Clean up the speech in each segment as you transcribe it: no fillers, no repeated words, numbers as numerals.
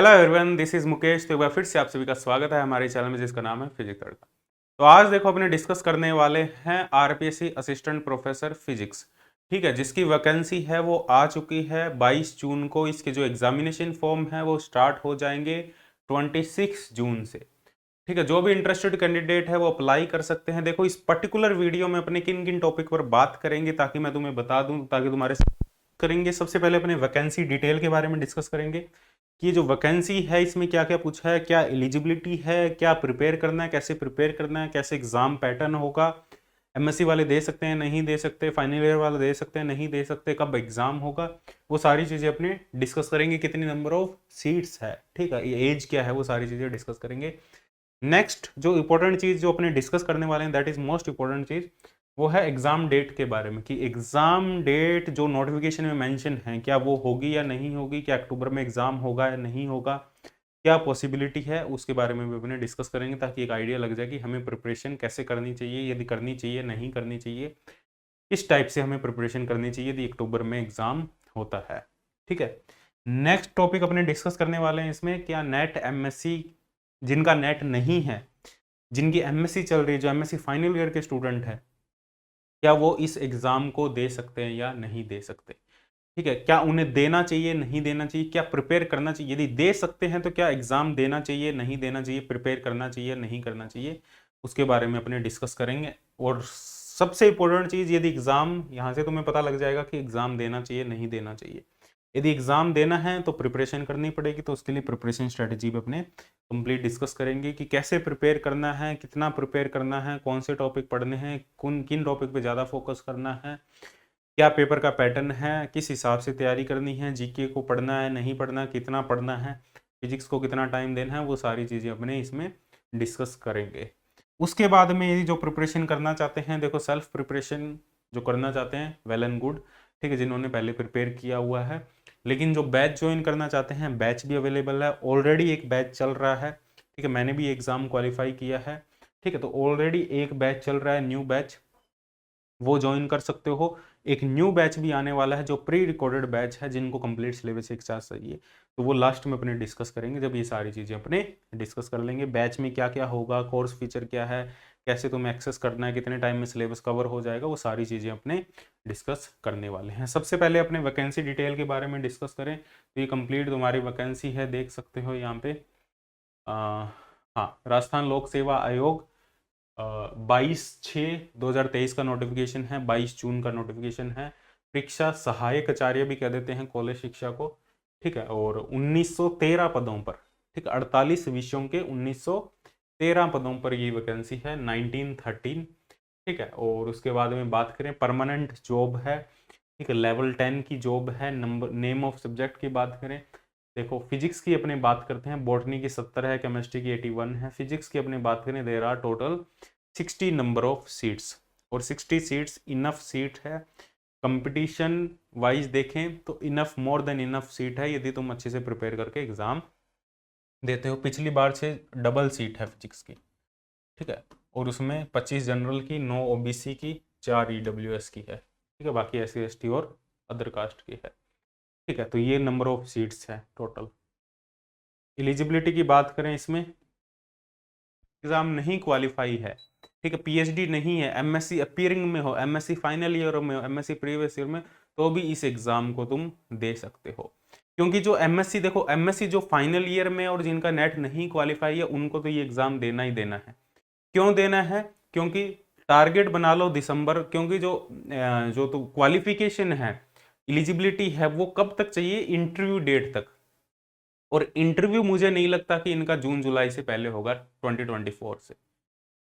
Hello everyone, this is Mukesh. तो एक बार फिर से आप सभी का स्वागत है हमारे चैनल में जिसका नाम है फिजिक्स तड़का। तो आज देखो अपने डिस्कस करने वाले हैं आरपीएससी असिस्टेंट प्रोफेसर फिजिक्स। ठीक है, जिसकी वैकेंसी है वो आ चुकी है 22 जून को। इसके जो एग्जामिनेशन फॉर्म है वो स्टार्ट हो जाएंगे 26 जून से। ठीक है, जो भी इंटरेस्टेड कैंडिडेट है वो अप्लाई कर सकते हैं। देखो इस पर्टिकुलर वीडियो में अपने किन किन टॉपिक पर बात करेंगे ताकि मैं तुम्हें बता दूं, ताकि तुम्हारे करेंगे। सबसे पहले अपने वैकेंसी डिटेल के बारे में डिस्कस करेंगे कि ये जो वैकेंसी है इसमें क्या क्या पूछा है, क्या एलिजिबिलिटी है, क्या प्रिपेयर करना है, कैसे प्रिपेयर करना है, कैसे एग्जाम पैटर्न होगा, एमएससी वाले दे सकते हैं नहीं दे सकते, फाइनल ईयर वाले दे सकते हैं नहीं दे सकते, कब एग्जाम होगा, वो सारी चीज़ें अपने डिस्कस करेंगे। कितनी नंबर ऑफ सीट्स है, ठीक है, ये एज क्या है, वो सारी चीज़ें डिस्कस करेंगे। नेक्स्ट जो इंपॉर्टेंट चीज़ जो अपने डिस्कस करने वाले हैं, दैट इज मोस्ट इंपॉर्टेंट चीज़, वो है एग्जाम डेट के बारे में कि एग्जाम डेट जो नोटिफिकेशन में मेंशन है क्या वो होगी या नहीं होगी, क्या अक्टूबर में एग्जाम होगा या नहीं होगा, क्या पॉसिबिलिटी है, उसके बारे में भी अपने डिस्कस करेंगे ताकि एक आइडिया लग जाए कि हमें प्रिपरेशन कैसे करनी चाहिए, यदि करनी चाहिए नहीं करनी चाहिए, किस टाइप से हमें प्रिपरेशन करनी चाहिए यदि अक्टूबर में एग्जाम होता है। ठीक है, नेक्स्ट टॉपिक अपने डिस्कस करने वाले हैं इसमें, क्या नेट एमएससी जिनका नेट नहीं है, जिनकी एमएससी चल रही है, जो एमएससी फाइनल ईयर के स्टूडेंट है, क्या वो इस एग्जाम को दे सकते हैं या नहीं दे सकते। ठीक है, क्या उन्हें देना चाहिए नहीं देना चाहिए, क्या प्रिपेयर करना चाहिए, यदि दे सकते हैं तो क्या एग्जाम देना चाहिए नहीं देना चाहिए, प्रिपेयर करना चाहिए नहीं करना चाहिए, उसके बारे में अपने डिस्कस करेंगे। और सबसे इंपॉर्टेंट चीज, यदि एग्जाम, यहाँ से तुम्हें पता लग जाएगा कि एग्जाम देना चाहिए नहीं देना चाहिए। यदि एग्जाम देना है तो प्रिपरेशन करनी पड़ेगी, तो उसके लिए प्रिपरेशन स्ट्रेटेजी पे अपने कंप्लीट डिस्कस करेंगे कि कैसे प्रिपेयर करना है, कितना प्रिपेयर करना है, कौन से टॉपिक पढ़ने हैं, किन टॉपिक पे ज़्यादा फोकस करना है, क्या पेपर का पैटर्न है, किस हिसाब से तैयारी करनी है, जीके को पढ़ना है नहीं पढ़ना, कितना पढ़ना है, फिजिक्स को कितना टाइम देना है, वो सारी चीज़ें अपने इसमें डिस्कस करेंगे। उसके बाद में यदि जो प्रिपरेशन करना चाहते हैं, देखो सेल्फ प्रिपरेशन जो करना चाहते हैं वेल एंड गुड, ठीक है, जिन्होंने पहले प्रिपेयर किया हुआ है। लेकिन जो बैच ज्वाइन करना चाहते हैं, बैच भी अवेलेबल है, ऑलरेडी एक बैच चल रहा है। ठीक है, मैंने भी एग्ज़ाम क्वालिफाई किया है। ठीक है, तो ऑलरेडी एक बैच चल रहा है, न्यू बैच, वो ज्वाइन कर सकते हो। एक न्यू बैच भी आने वाला है जो प्री रिकॉर्डेड बैच है, जिनको कंप्लीट सिलेबस एक साथ चाहिए, तो वो लास्ट में अपने डिस्कस करेंगे जब ये सारी चीज़ें अपने डिस्कस कर लेंगे। बैच में क्या क्या होगा, कोर्स फीचर क्या है, कैसे तुम्हें एक्सेस करना है, कितने टाइम में सिलेबस कवर हो जाएगा, वो सारी चीज़ें अपने डिस्कस करने वाले हैं। सबसे पहले अपने वैकेंसी डिटेल के बारे में डिस्कस करें तो ये कंप्लीट तुम्हारी वैकेंसी है, देख सकते हो यहाँ पे। हाँ, राजस्थान लोक सेवा आयोग 22/6/2023 का नोटिफिकेशन है, 22 जून का नोटिफिकेशन है। परीक्षा सहायक आचार्य भी कह देते हैं कॉलेज शिक्षा को। ठीक है, और 1913 पदों पर, ठीक है, 48 विषयों के 1913 पदों पर ये वैकेंसी है, 1913। ठीक है, और उसके बाद में बात करें परमानेंट जॉब है। ठीक है, लेवल 10 की जॉब है। नंबर नेम ऑफ सब्जेक्ट की बात करें, देखो फिजिक्स की अपने बात करते हैं, बॉटनी की 70 है, केमिस्ट्री की 81 है। फिजिक्स की अपने बात करें, there are total 60 number of seats, और 60 सीट्स इनफ सीट है। कंपटीशन वाइज देखें तो enough, more than enough seat है यदि तुम अच्छे से प्रिपेयर करके एग्जाम देते हो। पिछली बार से डबल सीट है फिजिक्स की। ठीक है, और उसमें 25 जनरल की, 9 ओबीसी की, 4 ईडब्ल्यूएस की है। ठीक है, बाकी एससी एसटी और अदर कास्ट की है। ठीक है, तो ये नंबर ऑफ सीट्स है टोटल। एलिजिबिलिटी की बात करें, इसमें एग्जाम नहीं क्वालिफाई है, ठीक है, पीएचडी नहीं है, एमएससी अपीयरिंग में हो, एमएससी फाइनल ईयर में हो, एमएससी प्रीवियस ईयर में, तो भी इस एग्जाम को तुम दे सकते हो। क्योंकि जो एमएससी, देखो एमएससी जो फाइनल ईयर में और जिनका नेट नहीं क्वालिफाई है उनको तो ये एग्जाम देना ही देना है। क्यों देना है? क्योंकि टारगेट बना लो दिसंबर, क्योंकि जो तो क्वालिफिकेशन है, एलिजिबिलिटी है, वो कब तक चाहिए, इंटरव्यू डेट तक। और इंटरव्यू मुझे नहीं लगता कि इनका जून जुलाई से पहले होगा, 2024 से।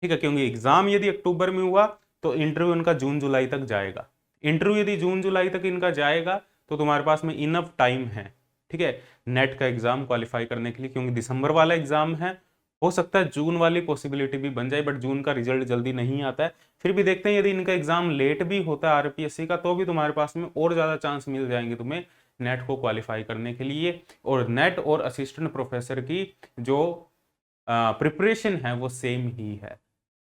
ठीक है, क्योंकि एग्जाम यदि अक्टूबर में हुआ तो इंटरव्यू इनका जून जुलाई तक जाएगा। इंटरव्यू यदि जून जुलाई तक इनका जाएगा तो तुम्हारे पास में इनफ टाइम है, ठीक है, नेट का एग्जाम क्वालिफाई करने के लिए। क्योंकि दिसंबर वाला एग्जाम है, हो सकता है जून वाली पॉसिबिलिटी भी बन जाए, बट जून का रिजल्ट जल्दी नहीं आता है। फिर भी देखते हैं, यदि इनका एग्जाम लेट भी होता है आरपीएससी का, तो भी तुम्हारे पास में और ज्यादा चांस मिल जाएंगे तुम्हें नेट को क्वालिफाई करने के लिए। और नेट और असिस्टेंट प्रोफेसर की जो प्रिपरेशन है वो सेम ही है।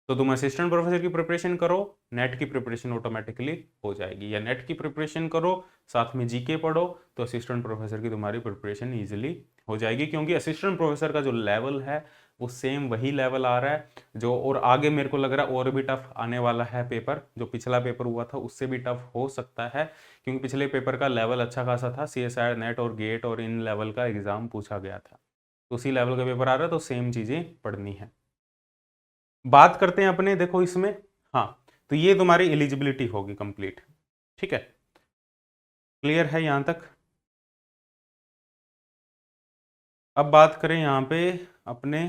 तो तुम असिस्टेंट प्रोफेसर की प्रिपरेशन करो, नेट की प्रिपरेशन ऑटोमेटिकली हो जाएगी, या नेट की प्रिपरेशन करो साथ में जीके पढ़ो, तो असिस्टेंट प्रोफेसर की तुम्हारी प्रिपरेशन इजीली हो जाएगी, क्योंकि असिस्टेंट प्रोफेसर का जो लेवल है वो सेम वही लेवल आ रहा है जो, और आगे मेरे को लग रहा है और भी टफ आने वाला है पेपर, जो पिछला पेपर हुआ था उससे भी टफ हो सकता है, क्योंकि पिछले पेपर का लेवल अच्छा खासा था, CSIR नेट और गेट और इन लेवल का एग्जाम पूछा गया था, तो उसी लेवल का पेपर आ रहा है, तो सेम चीजें पढ़नी है। बात करते हैं अपने, देखो इसमें, हाँ, तो ये तुम्हारी एलिजिबिलिटी होगी कंप्लीट, ठीक है, क्लियर है यहां तक। अब बात करें यहां पे अपने,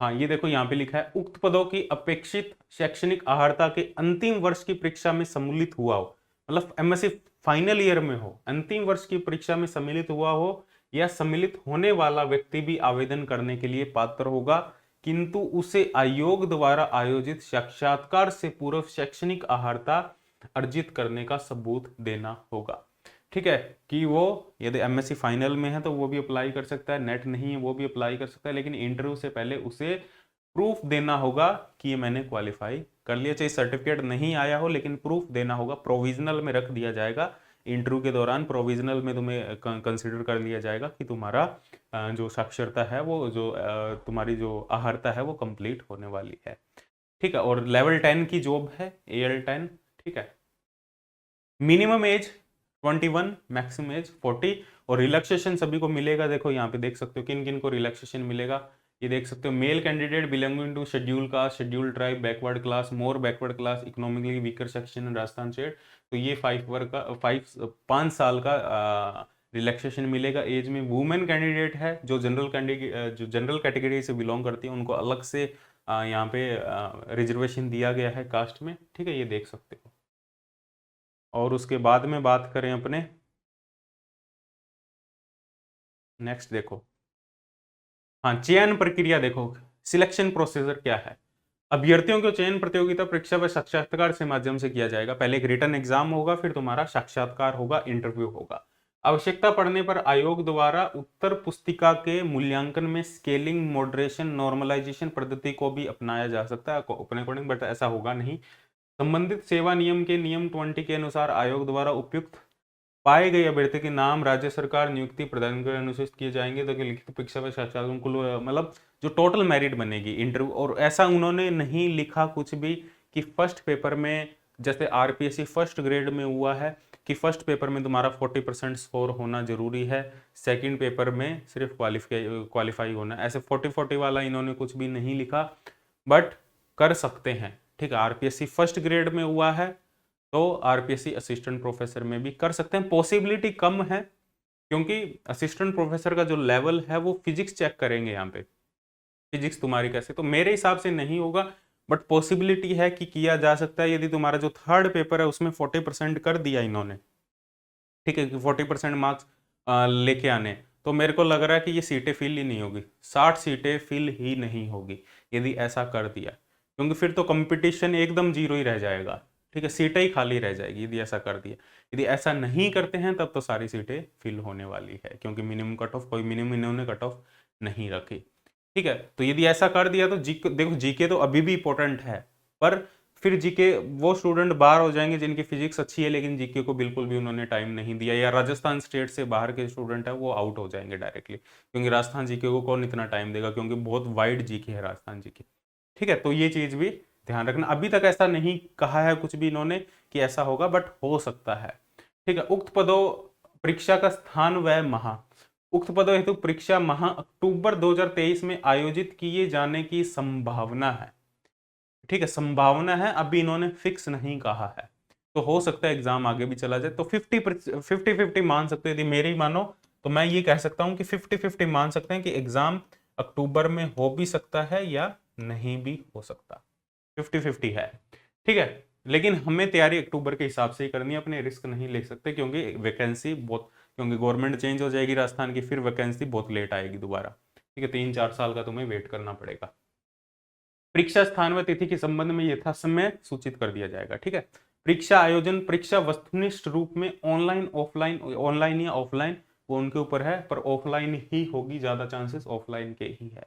हाँ ये देखो यहाँ पे लिखा है उक्त पदों की अपेक्षित शैक्षणिक अर्हता के अंतिम वर्ष की परीक्षा में सम्मिलित हुआ हो, मतलब MSc फाइनल ईयर में हो, अंतिम वर्ष की परीक्षा में सम्मिलित हुआ हो या सम्मिलित होने वाला व्यक्ति भी आवेदन करने के लिए पात्र होगा, किंतु उसे आयोग द्वारा आयोजित साक्षात्कार से पूर्व शैक्षणिक अर्हता अर्जित करने का सबूत देना होगा। ठीक है, कि वो यदि MSc फाइनल में है तो वो भी अप्लाई कर सकता है, नेट नहीं है वो भी अप्लाई कर सकता है, लेकिन इंटरव्यू से पहले उसे प्रूफ देना होगा कि ये मैंने क्वालिफाई कर लिया, चाहे सर्टिफिकेट नहीं आया हो लेकिन प्रूफ देना होगा, प्रोविजनल में रख दिया जाएगा, इंटरव्यू के दौरान प्रोविजनल में तुम्हें कंसिडर कर लिया जाएगा कि तुम्हारा जो साक्षरता है वो, जो तुम्हारी जो अर्हता है वो कंप्लीट होने वाली है। ठीक है, और लेवल 10 की जॉब है, AL10। ठीक है, मिनिमम एज 21, मैक्सिमम एज 40, और रिलैक्सेशन सभी को मिलेगा। देखो यहाँ पे देख सकते हो किन किन को रिलैक्सेशन मिलेगा, ये देख सकते हो, male candidate belonging to schedule caste, schedule tribe, backward class, more backward class, economically weaker section in Rajasthan state, तो ये 5 साल का रिलैक्सेशन मिलेगा एज में। वुमेन कैंडिडेट है जो जनरल कैटेगरी से बिलोंग करती है, उनको अलग से यहाँ पे रिजर्वेशन दिया गया है कास्ट में। ठीक है, ये देख सकते हो। और उसके बाद में बात करें अपने, नेक्स्ट देखो, हाँ चयन प्रक्रिया देखो, सिलेक्शन प्रोसीजर क्या है। अभ्यर्थियों को चयन प्रतियोगिता परीक्षा व साक्षात्कार से माध्यम से किया जाएगा। पहले एक रिटन एग्जाम होगा, फिर तुम्हारा साक्षात्कार होगा, इंटरव्यू होगा। आवश्यकता पड़ने पर आयोग द्वारा उत्तर पुस्तिका के मूल्यांकन में स्केलिंग, मॉडरेशन, नॉर्मलाइजेशन पद्धति को भी अपनाया जा सकता है अपने अकॉर्डिंग, बट ऐसा होगा नहीं। संबंधित सेवा नियम के नियम 20 के अनुसार आयोग द्वारा उपयुक्त पाए गए अभ्यर्थी के नाम राज्य सरकार नियुक्ति प्रदान कर अनुसूचित किए जाएंगे, तो लिखित परीक्षा में साक्षात्कार उनको, मतलब जो टोटल मेरिट बनेगी इंटरव्यू। और ऐसा उन्होंने नहीं लिखा कुछ भी कि फर्स्ट पेपर में, जैसे RPSC फर्स्ट ग्रेड में हुआ है कि फर्स्ट पेपर में तुम्हारा 40% स्कोर होना जरूरी है, सेकंड पेपर में सिर्फ क्वालिफाई होना, ऐसे 40-40 वाला इन्होंने कुछ भी नहीं लिखा, बट कर सकते हैं। ठीक है, RPSC फर्स्ट ग्रेड में हुआ है तो RPSC असिस्टेंट प्रोफेसर में भी कर सकते हैं। पॉसिबिलिटी कम है क्योंकि असिस्टेंट प्रोफेसर का जो लेवल है वो फिजिक्स चेक करेंगे, यहाँ पे फिजिक्स तुम्हारी कैसे, तो मेरे हिसाब से नहीं होगा, बट पॉसिबिलिटी है कि किया जा सकता है। यदि तुम्हारा जो थर्ड पेपर है उसमें 40% कर दिया इन्होंने, ठीक है, कि 40% मार्क्स लेके आने, तो मेरे को लग रहा है कि ये सीटें फिल ही नहीं होगी, 60 सीटें फिल ही नहीं होगी यदि ऐसा कर दिया, क्योंकि फिर तो कंपटीशन एकदम जीरो ही रह जाएगा। ठीक है, सीटें ही खाली रह जाएगी यदि ऐसा कर दिया। यदि ऐसा नहीं करते हैं तब तो सारी सीटें फिल होने वाली है, क्योंकि मिनिमम कट ऑफ, कोई मिनिमम इन्होंने कट ऑफ नहीं रखी। ठीक है, तो यदि ऐसा कर दिया तो देखो जीके तो अभी भी इंपॉर्टेंट है, पर फिर जीके वो स्टूडेंट बाहर हो जाएंगे जिनकी फिजिक्स अच्छी है लेकिन जीके को बिल्कुल भी उन्होंने टाइम नहीं दिया, या राजस्थान स्टेट से बाहर के स्टूडेंट है वो आउट हो जाएंगे डायरेक्टली, क्योंकि राजस्थान जीके को कौन इतना टाइम देगा, क्योंकि बहुत वाइड जीके है राजस्थान जीके। ठीक है, तो ये चीज भी ध्यान रखना। अभी तक ऐसा नहीं कहा है कुछ भी इन्होंने कि ऐसा होगा, बट हो सकता है। ठीक है, उक्त पदों परीक्षा का स्थान व माह, उक्त पदों हेतु परीक्षा माह अक्टूबर 2023 में आयोजित किए जाने की संभावना है। ठीक है, संभावना है, अभी इन्होंने फिक्स नहीं कहा है, तो हो सकता है एग्जाम आगे भी चला जाए, तो 50-50 मान सकते हैं। यदि मेरी मानो तो मैं ये कह सकता हूं कि 50-50 मान सकते हैं कि एग्जाम अक्टूबर में हो भी सकता है या नहीं भी हो सकता, 50-50 है। ठीक है, लेकिन हमें तैयारी अक्टूबर के हिसाब से ही करनी है, अपने रिस्क नहीं ले सकते, क्योंकि वैकेंसी बहुत, क्योंकि गवर्नमेंट चेंज हो जाएगी राजस्थान की, फिर वैकेंसी बहुत लेट आएगी दोबारा। ठीक है, 3-4 साल का तुम्हें वेट करना पड़ेगा। परीक्षा स्थान व तिथि के संबंध में यथासमय सूचित कर दिया जाएगा। ठीक है, परीक्षा आयोजन, परीक्षा वस्तुनिष्ठ रूप में ऑनलाइन, ऑफलाइन, ऑनलाइन या ऑफलाइन वो उनके ऊपर है, पर ऑफलाइन ही होगी, ज्यादा चांसेस ऑफलाइन के ही है।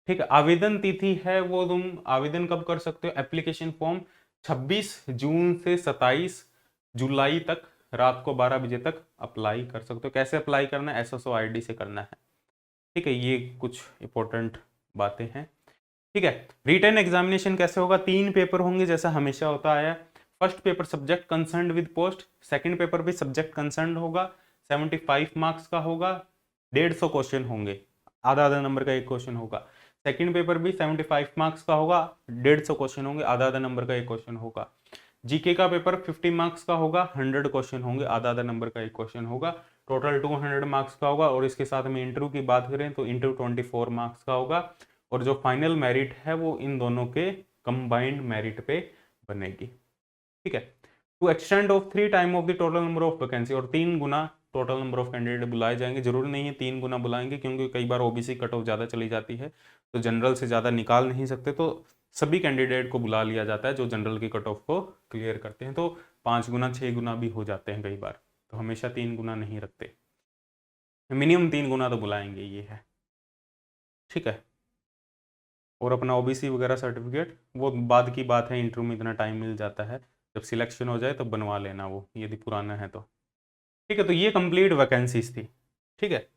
ठीक है, आवेदन तिथि है वो तुम आवेदन कब कर सकते हो, एप्लीकेशन फॉर्म 26 जून से 27 जुलाई तक रात को 12 बजे तक अप्लाई कर सकते हो। कैसे अप्लाई करना है, SSO ID से करना है, ठीक है। ये कुछ इंपॉर्टेंट बातें हैं, ठीक है। रिटन एग्जामिनेशन कैसे होगा, 3 पेपर होंगे जैसा हमेशा होता आया। First paper subject concern with post, second paper भी सब्जेक्ट कंसर्न होगा, 75 मार्क्स का होगा, 150 क्वेश्चन होंगे, आधा आधा नंबर का एक क्वेश्चन होगा। सेकंड पेपर भी 75 मार्क्स का होगा, 150 क्वेश्चन होंगे, आधा आधा नंबर का एक क्वेश्चन होगा। जीके का पेपर 50 मार्क्स का होगा, 100 क्वेश्चन होंगे, आधा आधा नंबर का एक क्वेश्चन होगा, टोटल 200 मार्क्स का होगा। और इसके साथ में इंटरव्यू की बात करें तो इंटरव्यू 24 मार्क्स का होगा, और जो फाइनल मेरिट है वो इन दोनों के कंबाइंड मेरिट पे बनेगी, ठीक है। To extend of 3 time of the total number of vacancy, और 3 गुना टोटल नंबर ऑफ कैंडिडेट बुलाए जाएंगे। जरूरी नहीं है 3 गुना बुलाएंगे, क्योंकि कई बार ओबीसी कट ऑफ ज़्यादा चली जाती है तो जनरल से ज़्यादा निकाल नहीं सकते, तो सभी कैंडिडेट को बुला लिया जाता है जो जनरल की कट ऑफ को क्लियर करते हैं। तो 5 गुना 6 गुना भी हो जाते हैं कई बार, तो हमेशा 3 गुना नहीं रखते, मिनिमम 3 गुना तो बुलाएंगे, ये है, ठीक है। और अपना ओबीसी वगैरह सर्टिफिकेट वो बाद की बात है, इंटरव्यू में इतना टाइम मिल जाता है, जब सिलेक्शन हो जाए तब बनवा लेना वो, यदि पुराना है तो, ठीक है। तो ये कंप्लीट वैकेंसीज थी, ठीक है।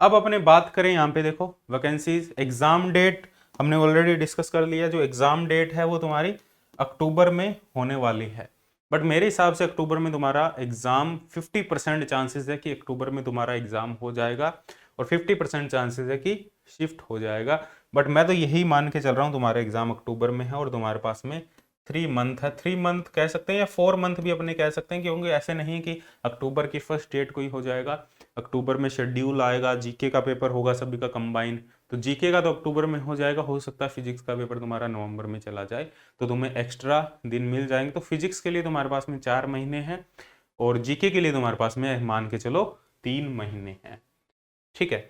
अब अपने बात करें यहाँ पे, देखो वैकेंसीज, एग्जाम डेट हमने ऑलरेडी डिस्कस कर लिया। जो एग्जाम डेट है वो तुम्हारी अक्टूबर में होने वाली है, बट मेरे हिसाब से अक्टूबर में तुम्हारा एग्जाम 50% चांसेस है कि अक्टूबर में तुम्हारा एग्जाम हो जाएगा, और 50% चांसेस है कि शिफ्ट हो जाएगा। बट मैं तो यही मान के चल रहा हूँ तुम्हारा एग्जाम अक्टूबर में है, और तुम्हारे पास में 3 मंथ है, 3 मंथ कह सकते हैं या 4 मंथ भी अपने कह सकते हैं, क्योंकि ऐसे नहीं कि अक्टूबर की फर्स्ट डेट को ही हो जाएगा। अक्टूबर में शेड्यूल आएगा, जीके का पेपर होगा सभी का कंबाइन, तो जीके का तो अक्टूबर में हो जाएगा, हो सकता है फिजिक्स का पेपर तुम्हारा नवंबर में चला जाए, तो तुम्हें एक्स्ट्रा दिन मिल जाएंगे। तो फिजिक्स के लिए तुम्हारे पास में 4 महीने हैं, और जीके के लिए तुम्हारे पास में मान के चलो 3 महीने हैं, ठीक है।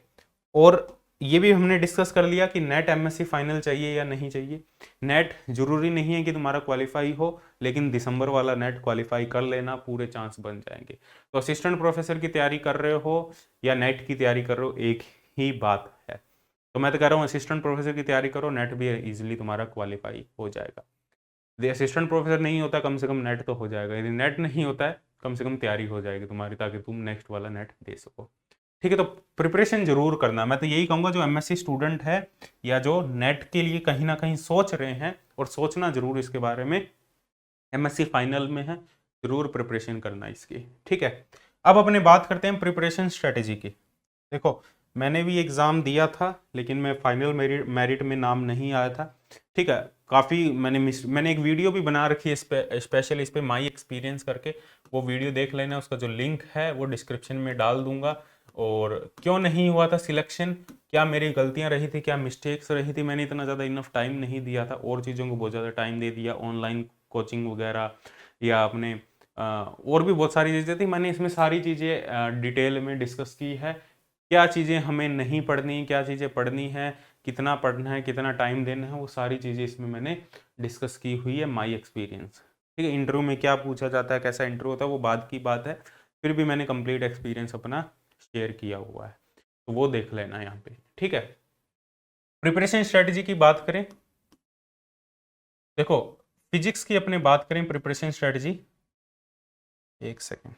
और ये भी हमने डिस्कस कर लिया कि नेट एमएससी फाइनल चाहिए या नहीं चाहिए। नेट जरूरी नहीं है कि तुम्हारा क्वालिफाई हो, लेकिन दिसंबर वाला नेट क्वालिफाई कर लेना, पूरे चांस बन जाएंगे। तो असिस्टेंट प्रोफेसर की तैयारी कर रहे हो या नेट की तैयारी कर रहे हो, एक ही बात है। तो मैं तो कह रहा हूँ असिस्टेंट प्रोफेसर की तैयारी करो, नेट भी इजिली तुम्हारा क्वालिफाई हो जाएगा। यदि असिस्टेंट प्रोफेसर नहीं होता, कम से कम नेट तो हो जाएगा। यदि नेट नहीं होता है, कम से कम तैयारी हो जाएगी तुम्हारी, ताकि तुम नेक्स्ट वाला नेट दे सको, ठीक है। तो प्रिपरेशन जरूर करना। मैं तो यही कहूँगा जो एमएससी स्टूडेंट है या जो नेट के लिए कहीं ना कहीं सोच रहे हैं, और सोचना जरूर इसके बारे में, एमएससी फाइनल में है, जरूर प्रिपरेशन करना इसकी, ठीक है। अब अपने बात करते हैं प्रिपरेशन स्ट्रेटेजी की। देखो मैंने भी एग्ज़ाम दिया था, लेकिन मैं फाइनल मेरिट में नाम नहीं आया था, ठीक है। काफ़ी मैंने एक वीडियो भी बना रखी है स्पेशल इस पे, माई एक्सपीरियंस करके, वो वीडियो देख लेना, उसका जो लिंक है वो डिस्क्रिप्शन में डाल दूंगा। और क्यों नहीं हुआ था सिलेक्शन, क्या मेरी गलतियां रही थी, क्या मिस्टेक्स रही थी, मैंने इतना ज़्यादा इनफ टाइम नहीं दिया था, और चीज़ों को बहुत ज़्यादा टाइम दे दिया, ऑनलाइन कोचिंग वगैरह या अपने और भी बहुत सारी चीज़ें थी। मैंने इसमें सारी चीज़ें डिटेल में डिस्कस की है, क्या चीज़ें हमें नहीं पढ़नी, क्या चीज़ें पढ़नी है, कितना पढ़ना है, कितना टाइम देना है, वो सारी चीज़ें इसमें मैंने डिस्कस की हुई है, माई एक्सपीरियंस, ठीक है। इंटरव्यू में क्या पूछा जाता है, कैसा इंटरव्यू होता है, वो बाद की बात है, फिर भी मैंने कंप्लीट एक्सपीरियंस अपना शेयर किया हुआ है, तो वो देख लेना यहाँ पे, ठीक है। प्रिपरेशन स्ट्रेटजी की बात करें, देखो फिजिक्स की अपने बात करें प्रिपरेशन स्ट्रेटजी, एक सेकेंड,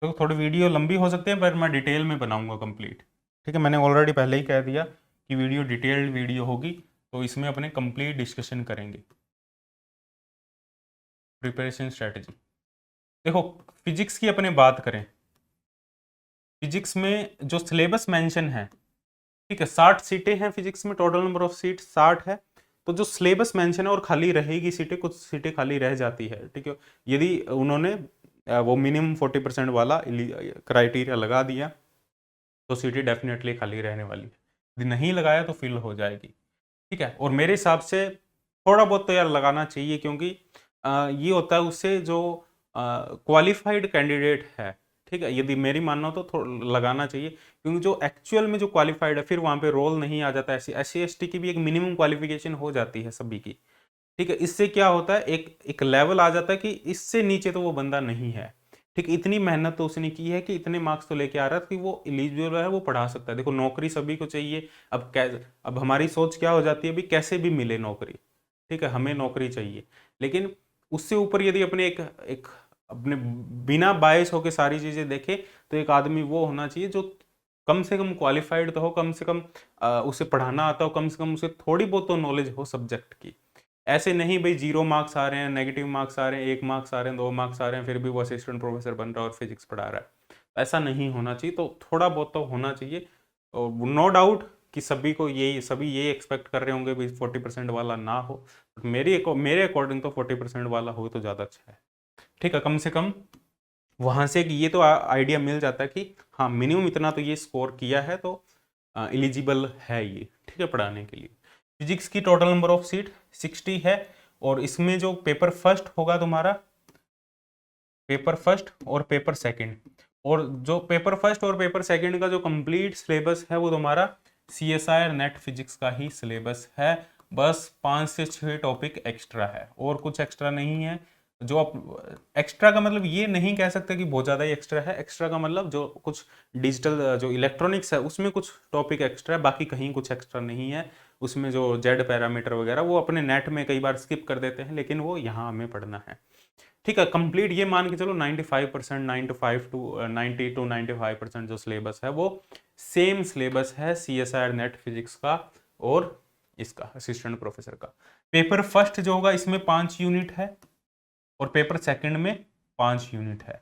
तो थोड़ी वीडियो लंबी हो सकती है, पर मैं डिटेल में बनाऊंगा कंप्लीट, ठीक है। मैंने ऑलरेडी पहले ही कह दिया कि वीडियो डिटेल्ड वीडियो होगी, तो इसमें अपने कंप्लीट डिस्कशन करेंगे प्रिपरेशन स्ट्रेटजी। देखो फिजिक्स की अपने बात करें, फिजिक्स में जो सिलेबस मेंशन है, ठीक है, 60 सीटें हैं फिजिक्स में, टोटल नंबर ऑफ सीट 60 है। तो जो सिलेबस मेंशन है और खाली रहेगी सीटें, कुछ सीटें खाली रह जाती है, ठीक है। यदि उन्होंने वो मिनिमम 40% वाला क्राइटेरिया लगा दिया, तो सीटें डेफिनेटली खाली रहने वाली है। यदि नहीं लगाया तो फिल हो जाएगी, ठीक है। और मेरे हिसाब से थोड़ा बहुत तो यार लगाना चाहिए, क्योंकि ये होता है उससे जो क्वालिफाइड कैंडिडेट है, ठीक है, यदि मेरी मानना हो तो लगाना चाहिए, क्योंकि जो एक्चुअल में जो क्वालिफाइड है फिर वहाँ पे रोल नहीं आ जाता है। SC ST की भी एक मिनिमम क्वालिफिकेशन हो जाती है सभी की, ठीक है। इससे क्या होता है, एक लेवल आ जाता है कि इससे नीचे तो वो बंदा नहीं है, ठीक। इतनी मेहनत तो उसने की है कि इतने मार्क्स तो लेके आ रहा है कि वो एलिजिबल है, वो पढ़ा सकता है। देखो नौकरी सभी को चाहिए, अब हमारी सोच क्या हो जाती है, अभी कैसे भी मिले नौकरी, ठीक है, हमें नौकरी चाहिए, लेकिन उससे ऊपर यदि अपने एक एक अपने बिना बायस होके सारी चीजें देखे तो एक आदमी वो होना चाहिए जो कम से कम क्वालिफाइड तो हो, कम से कम उसे पढ़ाना आता हो, कम से कम उसे थोड़ी बहुत तो नॉलेज हो सब्जेक्ट की। ऐसे नहीं भाई 0 मार्क्स आ रहे हैं, नेगेटिव मार्क्स आ रहे हैं, 1 मार्क्स आ रहे हैं, 2 मार्क्स आ रहे हैं, फिर भी वो असिस्टेंट प्रोफेसर बन रहा है और फिजिक्स पढ़ा रहा है। ऐसा नहीं होना चाहिए। तो थोड़ा बहुत तो होना चाहिए। नो डाउट कि सभी यही एक्सपेक्ट कर रहे होंगे भी 40% वाला ना हो, मेरे अकॉर्डिंग तो 40% वाला हो तो ज़्यादा अच्छा है। ठीक है, कम से कम वहां से ये तो आइडिया मिल जाता है कि हाँ मिनिमम इतना तो ये स्कोर किया है तो एलिजिबल है ये, ठीक है, पढ़ाने के लिए। फिजिक्स की टोटल नंबर ऑफ सीट 60 है, और इसमें जो पेपर फर्स्ट होगा तुम्हारा, पेपर फर्स्ट और पेपर सेकंड, और जो पेपर फर्स्ट और पेपर सेकंड का जो कंप्लीट सिलेबस है वो तुम्हारा CSIR नेट फिजिक्स का ही सिलेबस है। बस 5 से 6 टॉपिक एक्स्ट्रा है, और कुछ एक्स्ट्रा नहीं है। जो आप एक्स्ट्रा का मतलब ये नहीं कह सकते कि बहुत ज़्यादा ही एक्स्ट्रा है। एक्स्ट्रा का मतलब जो कुछ डिजिटल जो इलेक्ट्रॉनिक्स है उसमें कुछ टॉपिक एक्स्ट्रा है, बाकी कहीं कुछ एक्स्ट्रा नहीं है। उसमें जो जेड पैरामीटर वगैरह वो अपने नेट में कई बार स्किप कर देते हैं, लेकिन वो यहाँ हमें पढ़ना है। ठीक है, कंप्लीट ये मान के चलो 95% 90 to 95% जो सिलेबस है वो सेम सिलेबस है CSIR नेट फिजिक्स का और इसका असिस्टेंट प्रोफेसर का। पेपर फर्स्ट जो होगा इसमें 5 यूनिट है, और पेपर सेकंड में 5 यूनिट है।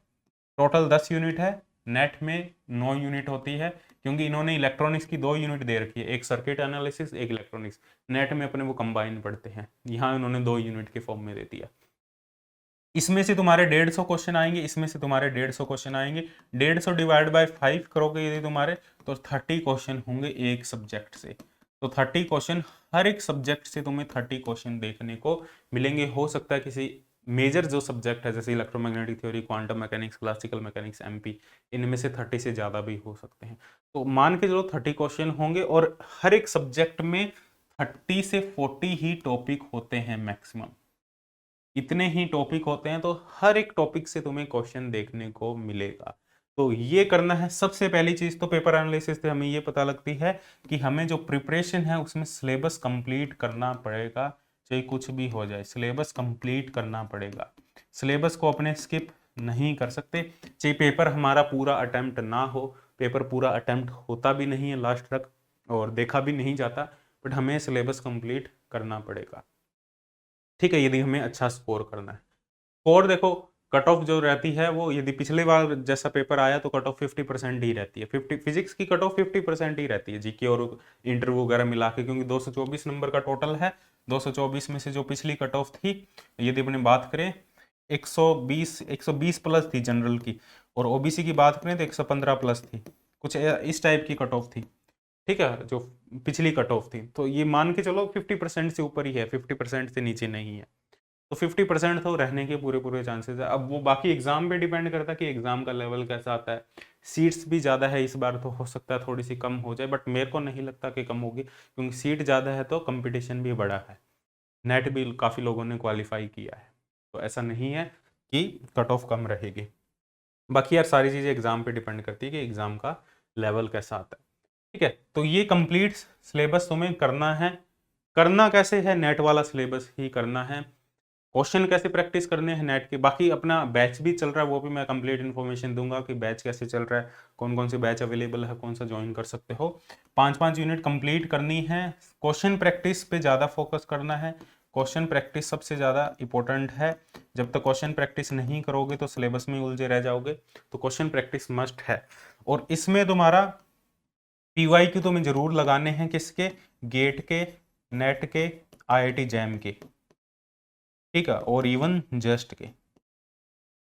टोटल 10 यूनिट है। नेट में 9 यूनिट होती है, क्योंकि इन्होंने इलेक्ट्रॉनिक्स की 2 यूनिट दे रखी है, एक सर्किट एनालिसिस, एक इलेक्ट्रॉनिक्स। नेट में अपने वो कंबाइन पढ़ते हैं, यहाँ इन्होंने 2 यूनिट के फॉर्म में दे दिया। इसमें से तुम्हारे 150 क्वेश्चन आएंगे, इसमें से तुम्हारे 150 क्वेश्चन आएंगे। 150 डिवाइड बाय 5 करोगे यदि तुम्हारे, तो 30 क्वेश्चन होंगे एक सब्जेक्ट से। तो 30 क्वेश्चन, हर एक सब्जेक्ट से तुम्हें 30 क्वेश्चन देखने को मिलेंगे। हो सकता है किसी मेजर जो सब्जेक्ट है जैसे electromagnetic theory, quantum mechanics, classical mechanics, MP, इनमें से 30 से ज़्यादा भी हो सकते हैं। तो मान के चलो 30 क्वेश्चन होंगे, और हर एक सब्जेक्ट में 30 से 40 ही टॉपिक होते हैं मैक्सिमम। इतने ही टॉपिक होते हैं, तो हर एक टॉपिक से तुम्हें क्वेश्चन देखने को मिलेगा। तो ये करना है। सबसे पहली चीज तो पेपर एनालिसिस से हमें ये पता लगती है कि हमें जो प्रिपरेशन है उसमें सिलेबस कंप्लीट करना पड़ेगा, चाहे कुछ भी हो जाए, सिलेबस कंप्लीट करना पड़ेगा। सिलेबस को अपने स्किप नहीं कर सकते, चाहे पेपर हमारा पूरा अटेम्प्ट ना हो। पेपर पूरा अटेम्प्ट होता भी नहीं है लास्ट तक, और देखा भी नहीं जाता, बट हमें सिलेबस कंप्लीट करना पड़ेगा। ठीक है, यदि हमें अच्छा स्कोर करना है। स्कोर देखो, कट ऑफ जो रहती है वो, यदि पिछले बार जैसा पेपर आया तो कट ऑफ 50% ही रहती है। 50 फिजिक्स की कट ऑफ 50% ही रहती है, जीके और इंटरव्यू वगैरह मिला के, क्योंकि 224 नंबर का टोटल है। 224 में से जो पिछली कट ऑफ थी, यदि अपने बात करें 120 प्लस थी जनरल की, और OBC की बात करें तो 115 प्लस थी, कुछ इस टाइप की कट ऑफ थी। ठीक है, जो पिछली कट ऑफ थी, तो ये मान के चलो 50% से ऊपर ही है, 50% से नीचे नहीं है। तो 50% तो रहने के पूरे पूरे चांसेस है। अब वो बाकी एग्जाम पे डिपेंड करता है कि एग्जाम का लेवल कैसा आता है। सीट्स भी ज़्यादा है इस बार, तो हो सकता है थोड़ी सी कम हो जाए, बट मेरे को नहीं लगता कि कम होगी, क्योंकि सीट ज़्यादा है तो कंपटीशन भी बड़ा है। नेट भी काफ़ी लोगों ने क्वालिफाई किया है, तो ऐसा नहीं है कि कट ऑफ कम रहेगी। बाकी यार सारी चीज़ें एग्जाम पे डिपेंड करती है कि एग्जाम का लेवल कैसा आता है। ठीक है, तो ये कंप्लीट सिलेबस तुम्हें करना है। करना कैसे है, नेट वाला सिलेबस ही करना है। क्वेश्चन कैसे प्रैक्टिस करने हैं नेट के, बाकी अपना बैच भी चल रहा है, वो भी मैं कंप्लीट इन्फॉर्मेशन दूंगा कि बैच कैसे चल रहा है, कौन कौन से बैच अवेलेबल है, कौन सा ज्वाइन कर सकते हो। 5-5 यूनिट कंप्लीट करनी है। क्वेश्चन प्रैक्टिस पे ज़्यादा फोकस करना है। क्वेश्चन प्रैक्टिस सबसे ज़्यादा इंपॉर्टेंट है। जब तक क्वेश्चन प्रैक्टिस नहीं करोगे तो सिलेबस में उलझे रह जाओगे। तो क्वेश्चन प्रैक्टिस मस्ट है, और इसमें तुम्हारा PYQ तुम्हें जरूर लगाने हैं, किसके, गेट के, नेट के, IIT जैम के, ठीक है, और इवन जस्ट के।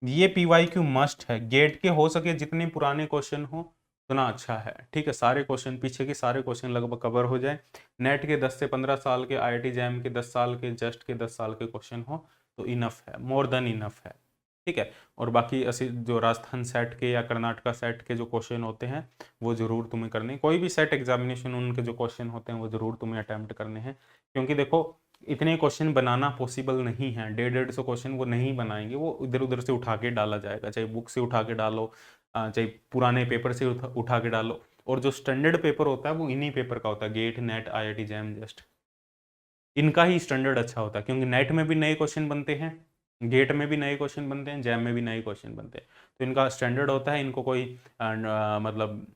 ये PYQ मस्ट है। गेट के हो सके जितने पुराने क्वेश्चन हो उतना अच्छा है। ठीक है, सारे क्वेश्चन, पीछे के सारे क्वेश्चन लगभग कवर हो जाए। नेट के 10 से 15 साल के, IIT जैम के 10 साल के, जस्ट के 10 साल के क्वेश्चन हो तो इनफ है, मोर देन इनफ है। ठीक है, और बाकी ऐसे जो राजस्थान सेट के या कर्नाटका सेट के जो क्वेश्चन होते हैं वो जरूर तुम्हें करने, कोई भी सेट एग्जामिनेशन उनके जो क्वेश्चन होते हैं वो जरूर तुम्हें अटेम्प्ट करने हैं। क्योंकि देखो इतने क्वेश्चन बनाना पॉसिबल नहीं है, 150-150 क्वेश्चन वो नहीं बनाएंगे, वो इधर उधर से उठा के डाला जाएगा, चाहे बुक से उठा के डालो, चाहे पुराने पेपर से उठा के डालो। और जो स्टैंडर्ड पेपर होता है वो इन्हीं पेपर का होता है, GATE, NET, IIT JAM, just, इनका ही स्टैंडर्ड अच्छा होता है, क्योंकि नेट में भी नए क्वेश्चन बनते हैं, गेट में भी नए क्वेश्चन बनते हैं, जैम में भी नए क्वेश्चन बनते हैं। तो इनका स्टैंडर्ड होता है, इनको कोई मतलब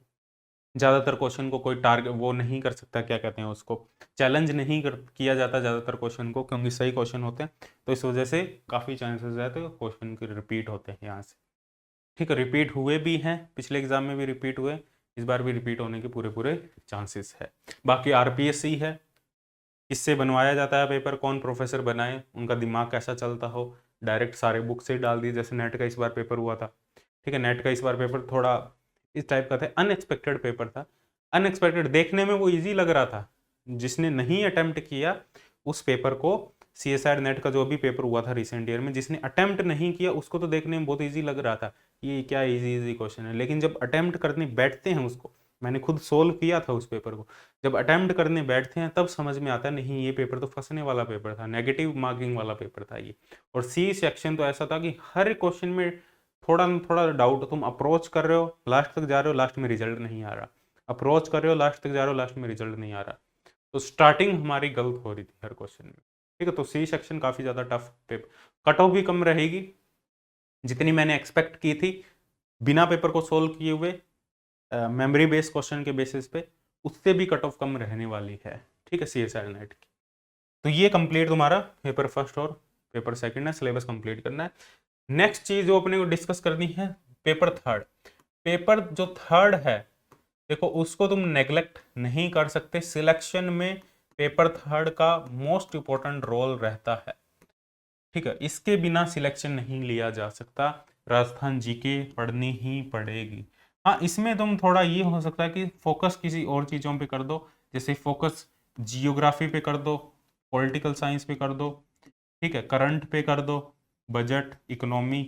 ज़्यादातर क्वेश्चन को कोई टारगेट वो नहीं कर सकता, क्या कहते हैं उसको, चैलेंज नहीं किया जाता ज़्यादातर क्वेश्चन को, क्योंकि सही क्वेश्चन होते हैं। तो इस वजह से काफ़ी चांसेस है तो क्वेश्चन के रिपीट होते हैं यहाँ से। ठीक है, रिपीट हुए भी हैं, पिछले एग्जाम में भी रिपीट हुए, इस बार भी रिपीट होने के पूरे पूरे चांसेस है। बाकी आरपीएससी है, किससे बनवाया जाता है पेपर, कौन प्रोफेसर बनाए, उनका दिमाग कैसा चलता हो, डायरेक्ट सारे बुक से ही डाल दिए। जैसे नेट का इस बार पेपर हुआ था, ठीक है, नेट का इस बार पेपर थोड़ा इस टाइप का था, अनएक्सपेक्टेड पेपर था। अनएक्सपेक्टेड देखने में वो इजी लग रहा था, जिसने नहीं अटेम्प्ट किया उस पेपर को, CSIR नेट का जो भी पेपर हुआ था रिसेंट ईयर में, जिसने अटेम्प्ट नहीं किया उसको तो देखने में बहुत ईजी लग रहा था, ये क्या इजी इजी क्वेश्चन है। लेकिन जब अटेम्प्ट करने बैठते हैं उसको, मैंने खुद सोल्व किया था उस पेपर को, जब अटेम्प्ट करने बैठते हैं तब समझ में आता है नहीं ये पेपर तो फंसने वाला पेपर था, नेगेटिव मार्किंग वाला पेपर था ये। और सी सेक्शन तो ऐसा था कि हर क्वेश्चन में थोड़ा ना थोड़ा डाउट, तुम अप्रोच कर रहे हो लास्ट तक जा रहे हो, लास्ट में रिजल्ट नहीं आ रहा, अप्रोच कर रहे हो लास्ट तक जा रहे हो, लास्ट में रिजल्ट नहीं आ रहा। तो स्टार्टिंग हमारी गलत हो रही थी हर क्वेश्चन में। ठीक है, तो सी सेक्शन काफ़ी ज़्यादा टफ पेपर, कट ऑफ भी कम रहेगी जितनी मैंने एक्सपेक्ट की थी, बिना पेपर को सोल्व किए हुए मेमोरी बेस्ड क्वेश्चन के बेसिस पे, उससे भी कट ऑफ कम रहने वाली है। ठीक है, CSIR नेट की। तो ये कंप्लीट तुम्हारा पेपर फर्स्ट और पेपर सेकंड है, सिलेबस कंप्लीट करना है। नेक्स्ट चीज जो अपने को डिस्कस करनी है, पेपर थर्ड। पेपर जो थर्ड है देखो, उसको तुम नेग्लेक्ट नहीं कर सकते, सिलेक्शन में पेपर थर्ड का मोस्ट इंपॉर्टेंट रोल रहता है। ठीक है, इसके बिना सिलेक्शन नहीं लिया जा सकता, राजस्थान जीके पढ़नी ही पड़ेगी। हाँ, इसमें तुम थोड़ा ये हो सकता है कि फोकस किसी और चीज़ों पे कर दो, जैसे फोकस जियोग्राफी पे कर दो, पॉलिटिकल साइंस पे कर दो, ठीक है, करंट पे कर दो, बजट, इकोनॉमी।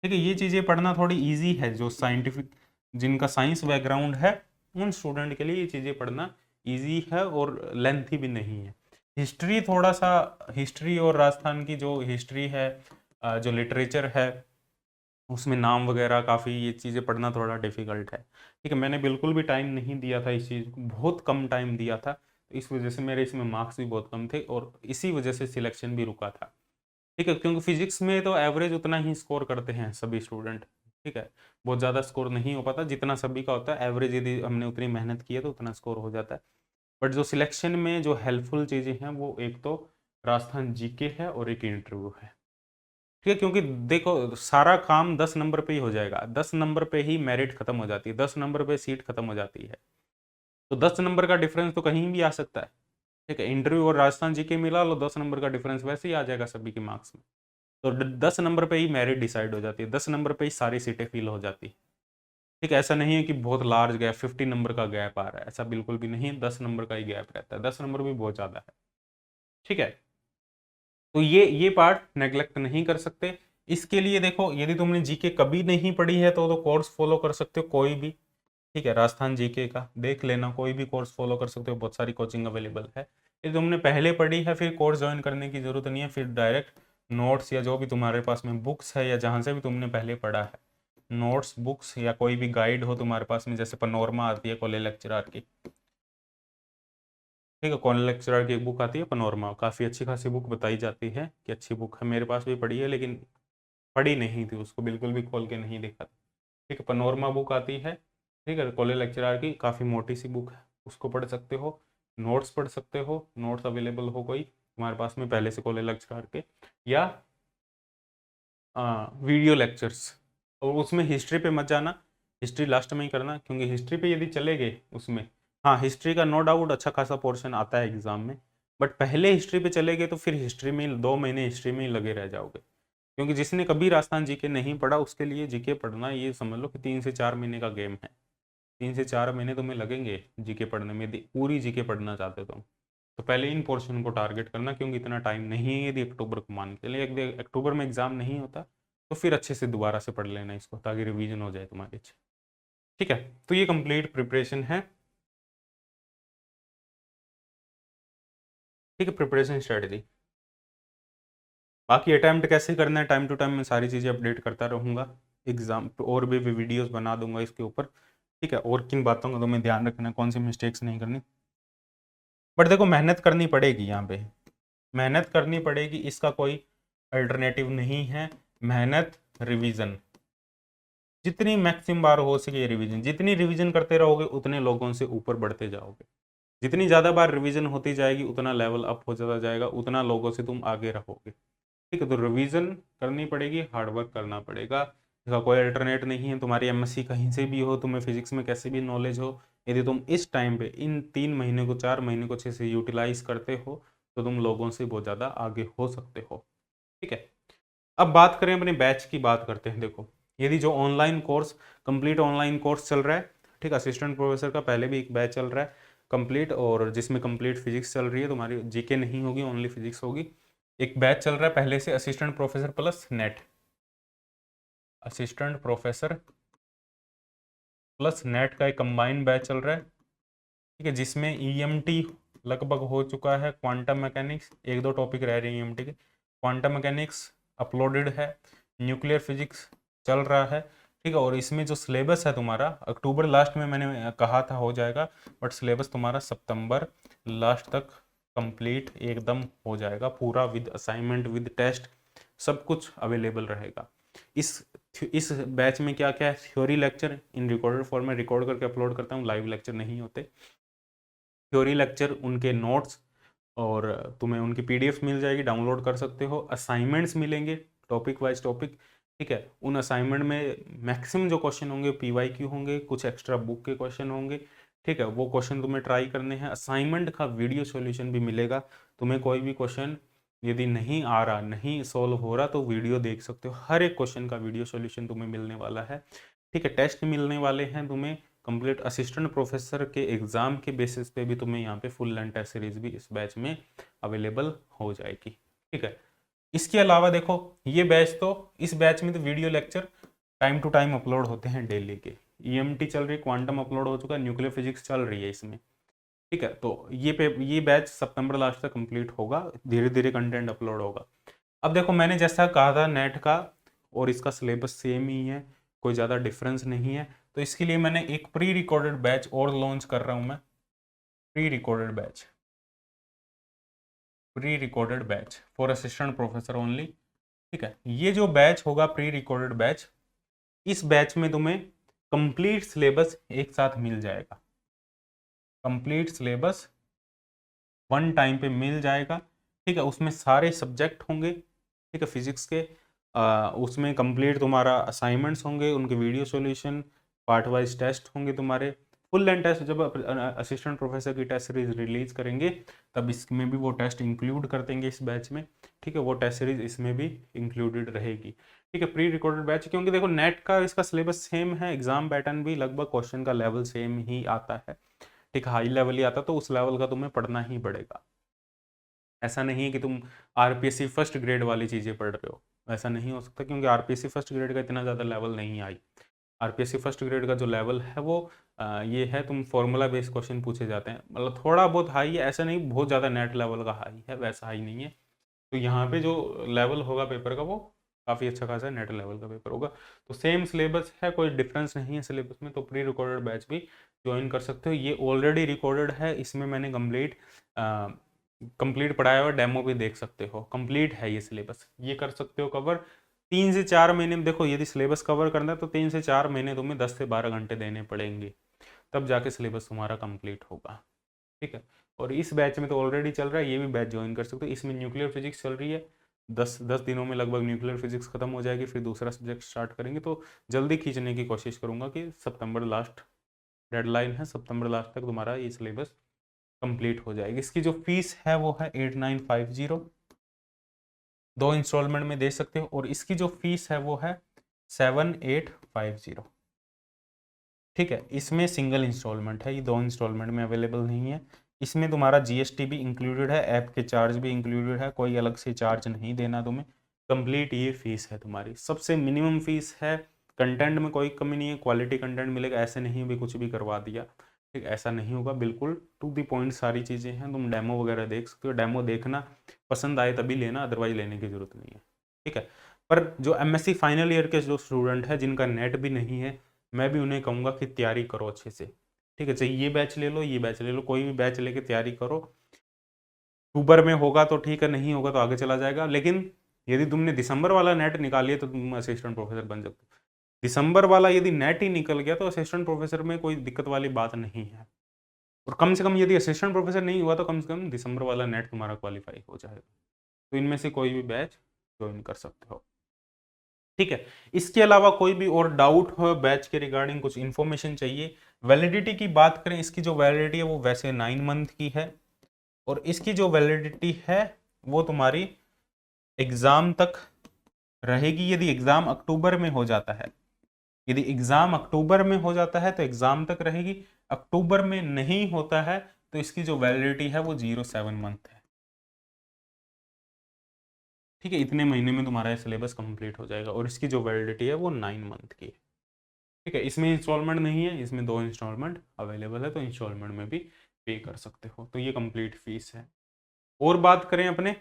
ठीक है, ये चीज़ें पढ़ना थोड़ी इजी है, जो साइंटिफिक जिनका साइंस बैकग्राउंड है उन स्टूडेंट के लिए ये चीज़ें पढ़ना इजी है और लेंथी भी नहीं है। हिस्ट्री थोड़ा सा, हिस्ट्री और राजस्थान की जो हिस्ट्री है, जो लिटरेचर है, उसमें नाम वगैरह काफ़ी, ये चीज़ें पढ़ना थोड़ा डिफिकल्ट है। ठीक है, मैंने बिल्कुल भी टाइम नहीं दिया था इस चीज़ को, बहुत कम टाइम दिया था, तो इस वजह से मेरे इसमें मार्क्स भी बहुत कम थे और इसी वजह से सिलेक्शन भी रुका था। ठीक है, क्योंकि फिजिक्स में तो एवरेज उतना ही स्कोर करते हैं सभी स्टूडेंट। ठीक है, बहुत ज़्यादा स्कोर नहीं हो पाता जितना सभी का होता है, एवरेज यदि हमने उतनी मेहनत की है तो उतना स्कोर हो जाता है। बट जो सिलेक्शन में जो हेल्पफुल चीज़ें हैं वो एक तो राजस्थान जीके है और एक इंटरव्यू है। ठीक है, क्योंकि देखो सारा काम 10 नंबर पे ही हो जाएगा, 10 नंबर पे ही मेरिट खत्म हो जाती है, 10 नंबर पे सीट खत्म हो जाती है। तो 10 नंबर का डिफरेंस तो कहीं भी आ सकता है। ठीक है, इंटरव्यू और राजस्थान जीके मिला लो, 10 नंबर का डिफरेंस वैसे ही आ जाएगा सभी के मार्क्स में। तो 10 नंबर पे ही मेरिट डिसाइड हो जाती है, 10 नंबर पे ही सारी सीटें फिल हो जाती है। ठीक है, ऐसा नहीं है कि बहुत लार्ज गैप 50 नंबर का गैप आ रहा है, ऐसा बिल्कुल भी नहीं, 10 नंबर का ही गैप रहता है, 10 नंबर भी बहुत ज़्यादा है। ठीक है, तो ये पार्ट नेग्लेक्ट नहीं कर सकते। इसके लिए देखो, यदि तुमने जीके कभी नहीं पढ़ी है तो कोर्स फॉलो कर सकते हो कोई भी। ठीक है, राजस्थान जीके का देख लेना, कोई भी कोर्स फॉलो कर सकते हो, बहुत सारी कोचिंग अवेलेबल है। यदि तुमने पहले पढ़ी है फिर कोर्स ज्वाइन करने की जरूरत नहीं है, फिर डायरेक्ट नोट्स या जो भी तुम्हारे पास में बुक्स है या जहाँ से भी तुमने पहले पढ़ा है, नोट्स बुक्स या कोई भी गाइड हो तुम्हारे पास में, जैसे पनोरमा आती है कॉलेज लेक्चरर की। ठीक है, कॉलेज लेक्चरर की एक बुक आती है पनोरमा, काफ़ी अच्छी खासी बुक बताई जाती है कि अच्छी बुक है, मेरे पास भी पढ़ी है लेकिन पढ़ी नहीं थी उसको, बिल्कुल भी खोल के नहीं देखा था। ठीक है, पनोरमा बुक आती है, ठीक है, कॉलेज लेक्चरर की, काफ़ी मोटी सी बुक है, उसको पढ़ सकते हो। नोट्स पढ़ सकते हो, नोट्स अवेलेबल हो कोई तुम्हारे पास में पहले से कॉलेज लेक्चरर के, या वीडियो लेक्चर्स। और उसमें हिस्ट्री पे मत जाना, हिस्ट्री लास्ट में ही करना, क्योंकि हिस्ट्री पे यदि चले गए उसमें, हाँ हिस्ट्री का नो डाउट अच्छा खासा पोर्शन आता है एग्जाम में, बट पहले हिस्ट्री पे चले गए तो फिर हिस्ट्री में 2 महीने हिस्ट्री में ही लगे रह जाओगे। क्योंकि जिसने कभी राजस्थान जीके नहीं पढ़ा उसके लिए जीके पढ़ना ये समझ लो कि 3 से 4 महीने का गेम है। 3 से 4 महीने तुम्हें लगेंगे जीके पढ़ने में, यदि पूरी जीके पढ़ना चाहते हो तो पहले इन पोर्शन को टारगेट करना, क्योंकि इतना टाइम नहीं है यदि अक्टूबर को मान के चलिए, अक्टूबर में एग्जाम नहीं होता तो फिर अच्छे से दोबारा से पढ़ लेना इसको, ताकि रिवीजन हो जाए तुम्हारी अच्छी। ठीक है, तो ये कंप्लीट प्रिपरेशन है। ठीक है, प्रिपरेशन स्ट्रेटजी। बाकी अटैम्प्ट कैसे करना है, टाइम टू टाइम मैं सारी चीज़ें अपडेट करता रहूँगा, एग्जाम और भी वीडियोस बना दूंगा इसके ऊपर। ठीक है, और किन बातों का तुम्हें ध्यान रखना है, कौन सी मिस्टेक्स नहीं करनी। बट देखो मेहनत करनी पड़ेगी यहाँ पे, मेहनत करनी पड़ेगी, इसका कोई अल्टरनेटिव नहीं है। मेहनत, रिवीजन, जितनी मैक्सिमम बार हो सके रिवीजन, जितनी रिवीजन करते रहोगे उतने लोगों से ऊपर बढ़ते जाओगे। जितनी ज़्यादा बार रिवीजन होती जाएगी उतना लेवल अप हो जाता जाएगा, उतना लोगों से तुम आगे रहोगे। ठीक है, तो रिवीजन करनी पड़ेगी, हार्डवर्क करना पड़ेगा, इसका कोई अल्टरनेट नहीं है। तुम्हारी एमएससी कहीं से भी हो, तुम्हें फिजिक्स में कैसे भी नॉलेज हो, यदि तुम इस टाइम पे इन 3 महीने को 4 महीने को अच्छे से यूटिलाइज करते हो तो तुम लोगों से बहुत ज़्यादा आगे हो सकते हो। ठीक है, अब बात करें अपने बैच की, बात करते हैं। देखो, यदि जो online course, complete online course चल रहा है, ठीक, असिस्टेंट प्रोफेसर का पहले भी एक बैच चल रहा है कंप्लीट, और जिसमें कंप्लीट फिजिक्स चल रही है, तुम्हारी जीके नहीं होगी, ओनली फिजिक्स होगी। एक बैच चल रहा है पहले से, assistant professor plus net, assistant professor plus net का एक कंबाइंड बैच चल रहा है। ठीक है, जिसमें ईएमटी लगभग हो चुका है, क्वांटम मैकेनिक्स, एक दो टॉपिक रह रहे हैं ईएमटी के, क्वांटम मैकेनिक्स अपलोडेड है, न्यूक्लियर फिजिक्स चल रहा है। ठीक है, और इसमें जो सिलेबस है तुम्हारा, अक्टूबर लास्ट में मैंने कहा था हो जाएगा, बट सिलेबस तुम्हारा सितंबर लास्ट तक कंप्लीट एकदम हो जाएगा, पूरा विद असाइनमेंट विद टेस्ट, सब कुछ अवेलेबल रहेगा। इस बैच में क्या क्या है, theory lecture in recorded form में रिकॉर्ड करके अपलोड करता हूँ, लाइव लेक्चर नहीं होते। थ्योरी लेक्चर, उनके नोट्स, और तुम्हें उनकी पीडीएफ मिल जाएगी, डाउनलोड कर सकते हो। असाइनमेंट्स मिलेंगे टॉपिक वाइज टॉपिक। ठीक है, उन असाइनमेंट में मैक्सिमम जो क्वेश्चन होंगे पीवाईक्यू होंगे, कुछ एक्स्ट्रा बुक के क्वेश्चन होंगे। ठीक है, वो क्वेश्चन तुम्हें ट्राई करने हैं। असाइनमेंट का वीडियो सॉल्यूशन भी मिलेगा, तुम्हें कोई भी क्वेश्चन यदि नहीं आ रहा, नहीं सॉल्व हो रहा, तो वीडियो देख सकते हो, हर एक क्वेश्चन का वीडियो सॉल्यूशन तुम्हें मिलने वाला है। ठीक है, टेस्ट मिलने वाले हैं तुम्हें कंप्लीट असिस्टेंट प्रोफेसर के एग्जाम के बेसिस पे भी तुम्हें यहाँ पे फुल लेंथ टेस्ट सीरीज भी इस बैच में अवेलेबल हो जाएगी। ठीक है, इसके अलावा देखो, ये बैच तो, इस बैच में तो video lecture time to time upload होते हैं डेली के। ईएमटी चल रही, क्वांटम अपलोड हो चुका है, न्यूक्लियर फिजिक्स चल रही है इसमें। ठीक है, तो ये बैच सितंबर लास्ट तक कंप्लीट होगा, धीरे धीरे कंटेंट अपलोड होगा। अब देखो, मैंने जैसा कहा था नेट का और इसका सिलेबस सेम ही है, कोई ज़्यादा डिफरेंस नहीं है, तो इसके लिए मैंने एक प्री रिकॉर्डेड बैच और लॉन्च कर रहा हूँ मैं, pre recorded batch, pre recorded batch for assistant professor only. ठीक है, ये जो बैच होगा प्री रिकॉर्डेड बैच, इस बैच में तुम्हें कंप्लीट सिलेबस एक साथ मिल जाएगा, कंप्लीट सिलेबस वन टाइम पे मिल जाएगा। ठीक है, उसमें सारे सब्जेक्ट होंगे। ठीक है, फिजिक्स के उसमें कंप्लीट तुम्हारा असाइनमेंट्स होंगे, उनके video solution, part wise test होंगे तुम्हारे, फुल लेंथ टेस्ट। जब असिस्टेंट प्रोफेसर की टेस्ट सीरीज रिलीज करेंगे तब इसमें भी वो टेस्ट इंक्लूड कर देंगे इस बैच में। ठीक है, वो टेस्ट सीरीज इसमें भी इंक्लूडेड रहेगी। ठीक है, प्री रिकॉर्डेड बैच, क्योंकि देखो नेट का इसका सिलेबस सेम है, एग्जाम पैटर्न भी लगभग क्वेश्चन का लेवल सेम ही आता है। ठीक, हाई लेवल ही आता, तो उस लेवल का तुम्हें पढ़ना ही पड़ेगा। ऐसा नहीं है कि तुम आरपीएससी फर्स्ट ग्रेड वाली चीज़ें पढ़ रहे हो, ऐसा नहीं हो सकता, क्योंकि आरपीएससी फर्स्ट ग्रेड का इतना ज़्यादा लेवल नहीं आई। आरपीएससी फर्स्ट ग्रेड का जो लेवल है वो ये है, तुम फॉर्मूला बेस्ड क्वेश्चन पूछे जाते हैं, मतलब थोड़ा बहुत हाई है, ऐसा नहीं बहुत ज़्यादा नेट लेवल का हाई है, वैसा हाई नहीं है। तो यहाँ पे जो लेवल होगा पेपर का वो काफ़ी अच्छा खासा नेट लेवल का पेपर होगा। तो सेम सिलेबस है, कोई डिफरेंस नहीं है सिलेबस में, तो प्री रिकॉर्डेड बैच भी ज्वाइन कर सकते हो। ये ऑलरेडी रिकॉर्डेड है, इसमें मैंने कंप्लीट पढ़ाया हुआ, डेमो भी देख सकते हो, कंप्लीट है ये सिलेबस, ये कर सकते हो कवर 3 से 4 महीने में। देखो, यदि सिलेबस कवर करना है तो 3 से 4 महीने तुम्हें 10 से 12 घंटे देने पड़ेंगे, तब जाके सिलेबस तुम्हारा कंप्लीट होगा। ठीक है, और इस बैच में तो ऑलरेडी चल रहा है, ये भी बैच ज्वाइन कर सकते हो। इसमें न्यूक्लियर फिजिक्स चल रही है, 10 दिनों में लगभग न्यूक्लियर फिजिक्स खत्म हो जाएगी, फिर दूसरा सब्जेक्ट स्टार्ट करेंगे। तो जल्दी खींचने की कोशिश करूंगा कि सितंबर लास्ट डेडलाइन है, सितंबर लास्ट तक तुम्हारा ये सिलेबस कंप्लीट हो जाएगी। इसकी जो फीस है वो है 8950, 2 इंस्टॉलमेंट में दे सकते हो, और इसकी जो फीस है वो है 7850। ठीक है, इसमें सिंगल इंस्टॉलमेंट है, ये 2 इंस्टॉलमेंट में अवेलेबल नहीं है। इसमें तुम्हारा जीएसटी भी इंक्लूडेड है, ऐप के चार्ज भी इंक्लूडेड है, कोई अलग से चार्ज नहीं देना तुम्हें, कंप्लीट ये फीस है तुम्हारी, सबसे मिनिमम फीस है। कंटेंट में कोई कमी नहीं है, क्वालिटी कंटेंट मिलेगा, ऐसे नहीं भी कुछ भी करवा दिया। ठीक, ऐसा नहीं होगा, बिल्कुल टू द पॉइंट सारी चीज़ें हैं। तुम डेमो वगैरह देख सकते हो, डेमो देखना, पसंद आए तभी लेना, अदरवाइज लेने की जरूरत नहीं है। ठीक है, पर जो एमएससी फाइनल ईयर के जो स्टूडेंट है जिनका नेट भी नहीं है, मैं भी उन्हें कहूँगा कि तैयारी करो अच्छे से। ठीक है, चाहे ये बैच ले लो, ये बैच ले लो, कोई भी बैच लेके तैयारी करो। अक्टूबर में होगा तो ठीक है, नहीं होगा तो आगे चला जाएगा, लेकिन यदि तुमने दिसंबर वाला नेट निकाल लिया तो तुम असिस्टेंट प्रोफेसर बन सकते हो। दिसंबर वाला यदि नेट ही निकल गया तो असिस्टेंट प्रोफेसर में कोई दिक्कत वाली बात नहीं है। और कम से कम यदि असिस्टेंट प्रोफेसर नहीं हुआ तो कम से कम दिसंबर वाला नेट तुम्हारा क्वालिफाई हो जाएगा। तो इनमें से कोई भी बैच ज्वाइन कर सकते हो। ठीक है, इसके अलावा कोई भी और डाउट हो बैच के रिगार्डिंग, कुछ इंफॉर्मेशन चाहिए, वैलिडिटी की बात करें, इसकी जो वैलिडिटी है वो वैसे 9 मंथ की है और इसकी जो वैलिडिटी है वो तुम्हारी एग्जाम तक रहेगी। यदि एग्जाम अक्टूबर में हो जाता है, यदि एग्जाम अक्टूबर में हो जाता है तो एग्जाम तक रहेगी। अक्टूबर में नहीं होता है तो इसकी जो वैलिडिटी है वो 07 मंथ है। ठीक है, इतने महीने में तुम्हारा सिलेबस कंप्लीट हो जाएगा और इसकी जो वैलिडिटी है वो 9 मंथ की है। ठीक है, इसमें इंस्टॉलमेंट नहीं है, इसमें 2 इंस्टॉलमेंट अवेलेबल है, तो इंस्टॉलमेंट में भी पे कर सकते हो। तो ये कंप्लीट फीस है। और बात करें अपने,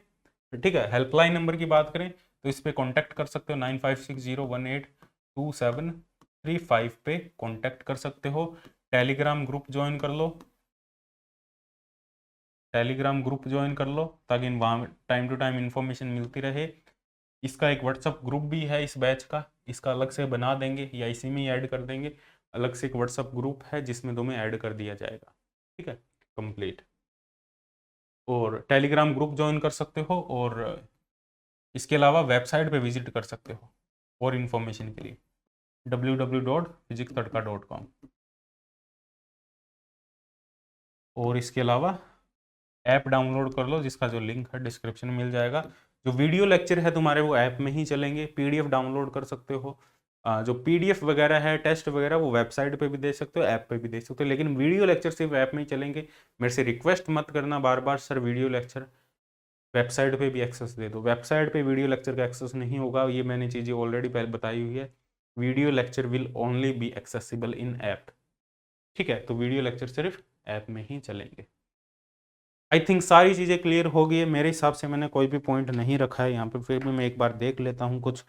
ठीक है, हेल्पलाइन नंबर की बात करें तो इस पे कांटेक्ट कर सकते हो, 9560182735 पे कांटेक्ट कर सकते हो। टेलीग्राम ग्रुप ज्वाइन कर लो, टेलीग्राम ग्रुप ज्वाइन कर लो ताकि वहाँ टाइम टू टाइम इंफॉर्मेशन मिलती रहे। इसका एक व्हाट्सअप ग्रुप भी है इस बैच का, इसका अलग से बना देंगे या इसी में ही ऐड कर देंगे। अलग से एक व्हाट्सअप ग्रुप है जिसमें तुम्हें ऐड कर दिया जाएगा। ठीक है, कंप्लीट। और टेलीग्राम ग्रुप ज्वाइन कर सकते हो और इसके अलावा वेबसाइट पे विजिट कर सकते हो और इन्फॉर्मेशन के लिए www.physicstadka.com। और इसके अलावा ऐप डाउनलोड कर लो जिसका जो लिंक है डिस्क्रिप्शन में मिल जाएगा। जो वीडियो लेक्चर है तुम्हारे वो ऐप में ही चलेंगे, पीडीएफ डाउनलोड कर सकते हो। जो पीडीएफ वगैरह है, टेस्ट वगैरह, वो वेबसाइट पे भी दे सकते हो, ऐप पे भी दे सकते हो, लेकिन वीडियो लेक्चर सिर्फ ऐप में ही चलेंगे। मेरे से रिक्वेस्ट मत करना बार बार सर वीडियो लेक्चर वेबसाइट पे भी एक्सेस दे दो। वेबसाइट पे वीडियो लेक्चर का एक्सेस नहीं होगा, ये मैंने चीज़ें ऑलरेडी पहले बताई हुई है। Video lecture will only be accessible in app. ठीक है, तो वीडियो लेक्चर सिर्फ ऐप में ही चलेंगे। आई थिंक सारी चीज़ें क्लियर हो गई है मेरे हिसाब से। मैंने कोई भी पॉइंट नहीं रखा है यहाँ पे, फिर भी मैं एक बार देख लेता हूँ। कुछ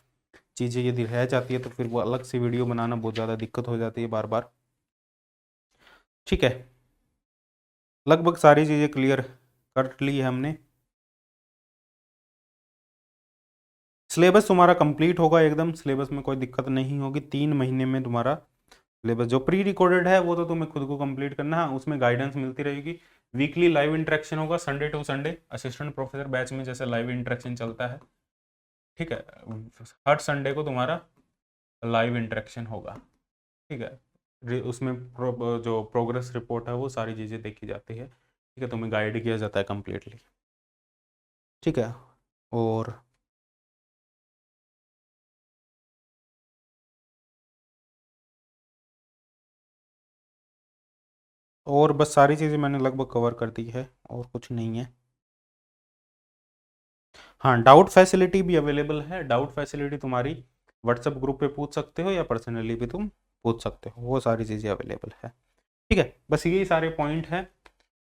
चीज़ें यदि रह जाती है तो फिर वो अलग से वीडियो बनाना बहुत ज़्यादा दिक्कत हो जाती है बार बार। ठीक है, लगभग सारी चीज़ें क्लियर कर ली है हमने। सिलेबस तुम्हारा कंप्लीट होगा एकदम, सिलेबस में कोई दिक्कत नहीं होगी। 3 महीने में तुम्हारा सिलेबस जो प्री रिकॉर्डेड है वो तो तुम्हें खुद को कंप्लीट करना है, उसमें गाइडेंस मिलती रहेगी। वीकली लाइव इंटरेक्शन होगा Sunday to Sunday, assistant professor batch में जैसे लाइव इंटरेक्शन चलता है। ठीक है, हर संडे को तुम्हारा लाइव इंटरेक्शन होगा। ठीक है, उसमें जो प्रोग्रेस रिपोर्ट है वो सारी चीज़ें देखी जाती है। ठीक है, तुम्हें गाइड किया जाता है कम्प्लीटली। ठीक है, और बस सारी चीज़ें मैंने लगभग कवर कर दी है और कुछ नहीं है। हाँ, डाउट फैसिलिटी भी अवेलेबल है। डाउट फैसिलिटी तुम्हारी व्हाट्सएप ग्रुप पे पूछ सकते हो या पर्सनली भी तुम पूछ सकते हो, वो सारी चीज़ें अवेलेबल है। ठीक है, बस यही सारे पॉइंट हैं,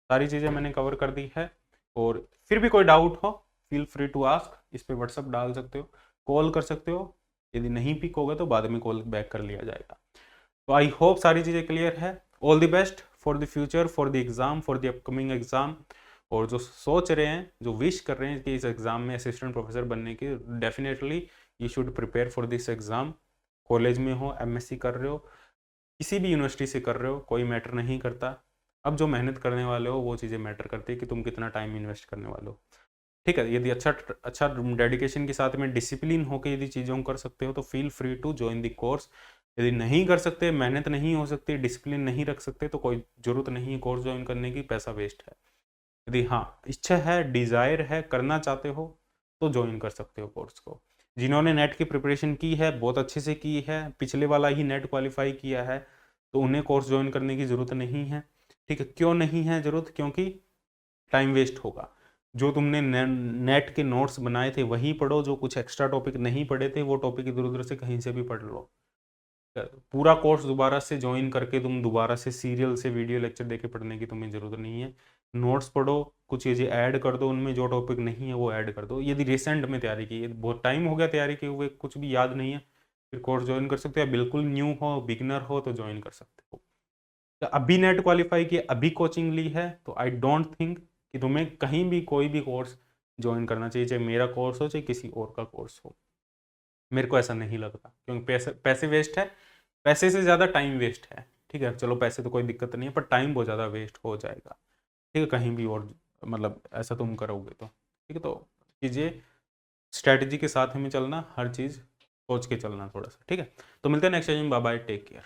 सारी चीज़ें मैंने कवर कर दी है। और फिर भी कोई डाउट हो फील फ्री टू आस्क, इस पर व्हाट्सएप डाल सकते हो, कॉल कर सकते हो। यदि नहीं पिक होगा तो बाद में कॉल बैक कर लिया जाएगा। तो आई होप सारी चीज़ें क्लियर है। All the best for the future, for the exam, for the upcoming exam. और जो सोच रहे हैं, जो विश कर रहे हैं कि इस एग्ज़ाम में असिस्टेंट प्रोफेसर बनने की, definitely you should prepare for this exam. College में हो, एमएससी कर रहे हो, किसी भी यूनिवर्सिटी से कर रहे हो, कोई मैटर नहीं करता। अब जो मेहनत करने वाले हो वो चीज़ें मैटर करती है कि तुम कितना टाइम इन्वेस्ट करने वाले हो। ठीक है, यदि अच्छा डेडिकेशन के साथ में डिसिप्लिन होकर यदि चीज़ों को कर सकते हो तो feel free to join the course. यदि नहीं कर सकते, मेहनत नहीं हो सकती, डिसिप्लिन नहीं रख सकते तो कोई ज़रूरत नहीं है कोर्स ज्वाइन करने की, पैसा वेस्ट है। यदि हाँ इच्छा है, डिज़ायर है, करना चाहते हो तो ज्वाइन कर सकते हो कोर्स को। जिन्होंने नेट की प्रिपरेशन की है, बहुत अच्छे से की है, पिछले वाला ही नेट क्वालिफाई किया है, तो उन्हें कोर्स ज्वाइन करने की ज़रूरत नहीं है। ठीक है, क्यों नहीं है ज़रूरत? क्योंकि टाइम वेस्ट होगा। जो तुमने नेट के नोट्स बनाए थे वही पढ़ो, जो कुछ एक्स्ट्रा टॉपिक नहीं पढ़े थे वो टॉपिक इधर उधर से कहीं से भी पढ़ लो। पूरा कोर्स दोबारा से ज्वाइन करके तुम दोबारा से सीरियल से वीडियो लेक्चर देके पढ़ने की तुम्हें ज़रूरत नहीं है। नोट्स पढ़ो, कुछ चीज़ें ऐड कर दो उनमें, जो टॉपिक नहीं है वो ऐड कर दो। यदि रिसेंट में तैयारी की है, बहुत टाइम हो गया तैयारी किए हुए, कुछ भी याद नहीं है, फिर कोर्स ज्वाइन कर सकते हो। बिल्कुल न्यू हो, बिगनर हो तो ज्वाइन कर सकते हो। तो अभी नेट क्वालिफाई किया, अभी कोचिंग ली है तो आई डोंट थिंक कि तुम्हें कहीं भी कोई भी कोर्स ज्वाइन करना चाहिए, चाहे मेरा कोर्स हो चाहे किसी और का कोर्स हो। मेरे को ऐसा नहीं लगता, क्योंकि पैसे पैसे वेस्ट है, पैसे से ज़्यादा टाइम वेस्ट है। ठीक है, चलो पैसे तो कोई दिक्कत नहीं है, पर टाइम बहुत ज़्यादा वेस्ट हो जाएगा। ठीक है, कहीं भी और मतलब ऐसा तुम करोगे तो। ठीक है, तो कीजिए, स्ट्रैटेजी के साथ हमें चलना, हर चीज़ सोच के चलना थोड़ा सा। ठीक है, तो मिलते हैं next time, bye bye, take care.